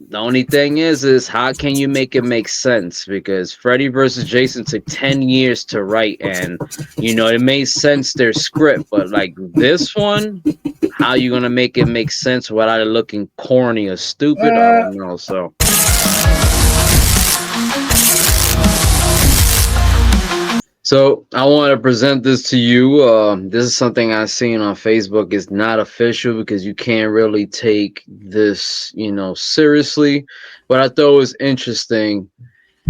The only thing is how can you make it make sense? Because Freddy versus Jason took 10 years to write, and it made sense their script, but like this one, how you gonna make it make sense without it looking corny or stupid? I Uh, don't know. So I want to present this to you. This is something I've seen on Facebook. It's not official because you can't really take this, seriously. But I thought it was interesting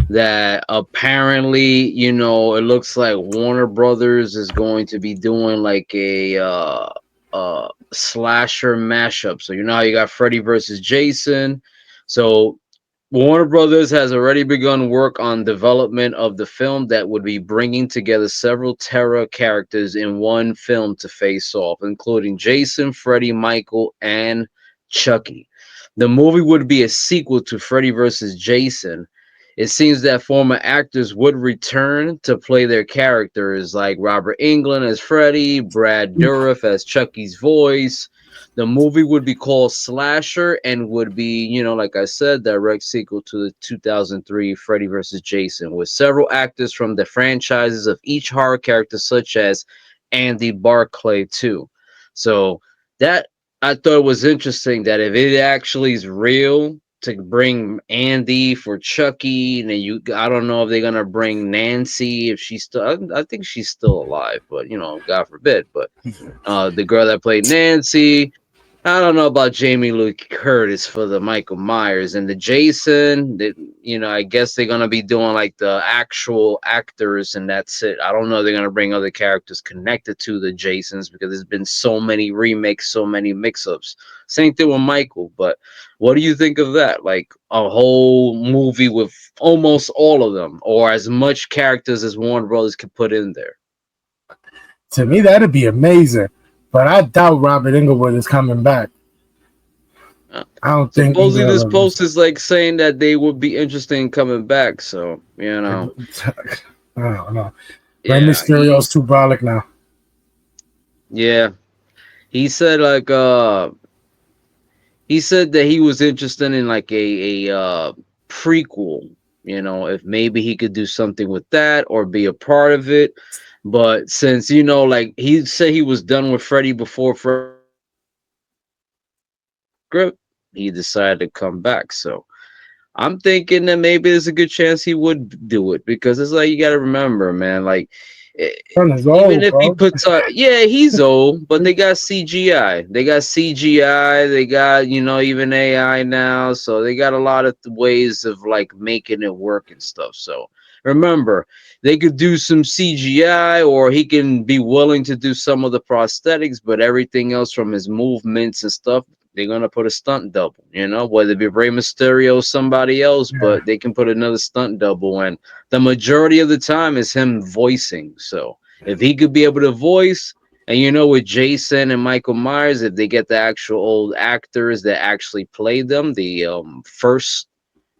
that apparently, it looks like Warner Brothers is going to be doing like a slasher mashup. So you know how you got Freddy versus Jason. So Warner Brothers has already begun work on development of the film that would be bringing together several terror characters in one film to face off, including Jason, Freddy, Michael, and Chucky. The movie would be a sequel to Freddy vs. Jason. It seems that former actors would return to play their characters, like Robert Englund as Freddy, Brad Dourif as Chucky's voice. The movie would be called Slasher and would be, like I said, direct sequel to the 2003 Freddy vs. Jason, with several actors from the franchises of each horror character, such as Andy Barclay too. So that I thought was interesting that if it actually is real to bring Andy for Chucky, and then I don't know if they're gonna bring Nancy if she's still. I think she's still alive, but God forbid. But the girl that played Nancy. I don't know about Jamie Lee Curtis for the Michael Myers and the Jason. I guess they're gonna be doing like the actual actors, and that's it. I don't know. If they're gonna bring other characters connected to the Jasons because there's been so many remakes, so many mix-ups. Same thing with Michael. But what do you think of that? Like a whole movie with almost all of them, or as much characters as Warner Brothers could put in there. to me, that'd be amazing. But I doubt Robert Englewood is coming back. I don't think Supposedly, either this of them. post is like saying that they would be interested in coming back. So I don't know. Rey yeah, Mysterio's too brolic now. yeah. He said like he said that he was interested in like a prequel. If maybe he could do something with that or be a part of it. But since like he said he was done with Freddy before script, he decided to come back. So I'm thinking that maybe there's a good chance he would do it because it's like you got to remember, man. Like, eh, Son is even old, if he bro. puts on, yeah, he's old, but they got CGI. They got CGI. They got even AI now, so they got a lot of ways of like making it work and stuff. So remember, they could do some CGI, or he can be willing to do some of the prosthetics, but everything else from his movements and stuff they're gonna put a stunt double, whether it be Rey Mysterio or somebody else, Yeah. but they can put another stunt double, and the majority of the time is him voicing. So if he could be able to voice, and with Jason and Michael Myers, if they get the actual old actors that actually played them, the first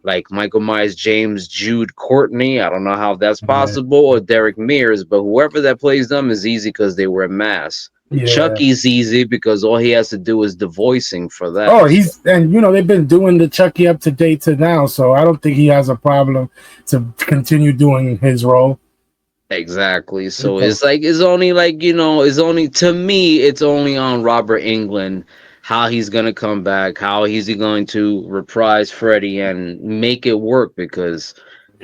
like Michael Myers, James, Jude, Courtney. I don't know how that's Yeah. possible, or Derek Mears, but whoever that plays them is easy because they wear masks. Yeah. Chucky's easy because all he has to do is the voicing for Oh, that. So. he's and they've been doing the Chucky up to date to now, so I don't think he has a problem to continue doing his role. Exactly. So it's like it's only like it's only to me it's only on Robert Englund how he's gonna come back, how he's he going to reprise Freddy and make it work because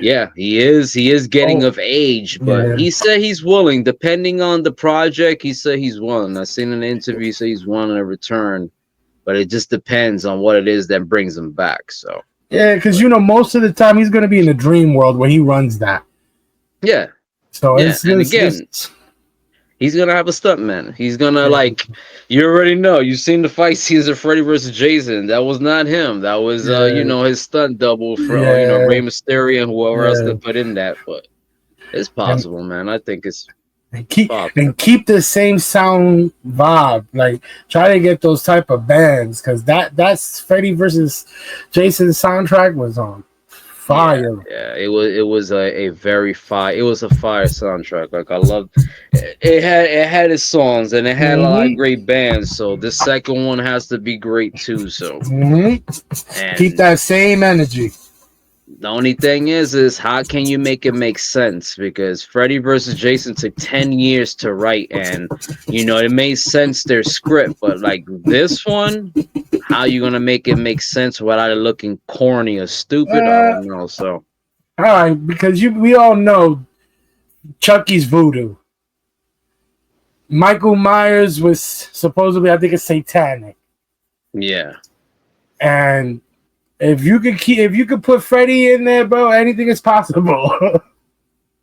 yeah, he is getting Oh, of age, but yeah. he said he's willing, depending on the project, he said he's willing. I seen in an interview he said he's willing to return, but it just depends on what it is that brings him back. So Yeah, because but most of the time he's gonna be in the dream world where he runs that. yeah, So yeah. And again, it's he's gonna have a stuntman. He's gonna yeah, like you already know. You've seen the fight scenes of Freddy versus Jason. That was not him. That was yeah, his stunt double for yeah, Rey Mysterio and whoever else they yeah. put in that. But it's And possible, man. I think it's and keep possible. and keep the same sound vibe. Like try to get those type of bands because that's Freddy versus Jason soundtrack was on Yeah, fire. yeah. It was a very fire. It was a fire soundtrack. Like I loved it had its songs and it had a lot of Hmm. great bands. So this second one has to be great too. So Hmm. Keep and that same energy. the only thing is how can you make it make sense? Because Freddy versus Jason took 10 years to write, and it made sense their script, but like this one, how you gonna make it make sense without it looking corny or stupid? I Uh, don't know. So all right, because we all know Chucky's voodoo. Michael Myers was supposedly, I think, it's satanic, yeah, and if you could put Freddy in there, bro, anything is possible.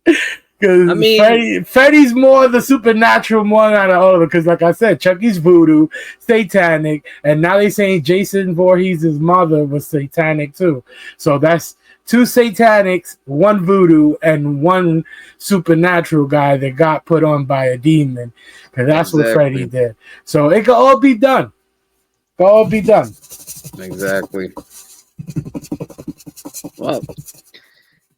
I Because mean, Freddy's more the supernatural one out of all of it. Because, like I said, Chucky's voodoo, satanic, and now they saying Jason Voorhees' mother was satanic too. So that's two satanics, one voodoo, and one supernatural guy that got put on by a demon. Because that's what Freddy exactly, did. So it could all be done. It could all be done. exactly. Well,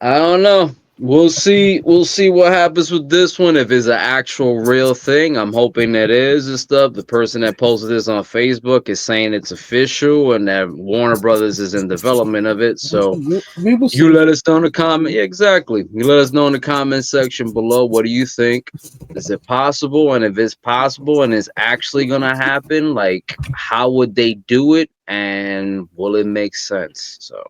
I don't know. We'll see. We'll see what happens with this one. If it's an actual real thing, I'm hoping that is and stuff. The person that posted this on Facebook is saying it's official and that Warner Brothers is in development of it. So We will you see. let us know in the comment. Yeah, exactly. You let us know in the comment section below. What do you think? Is it possible? And if it's possible and it's actually gonna happen, like how would they do it? And will it make sense? So.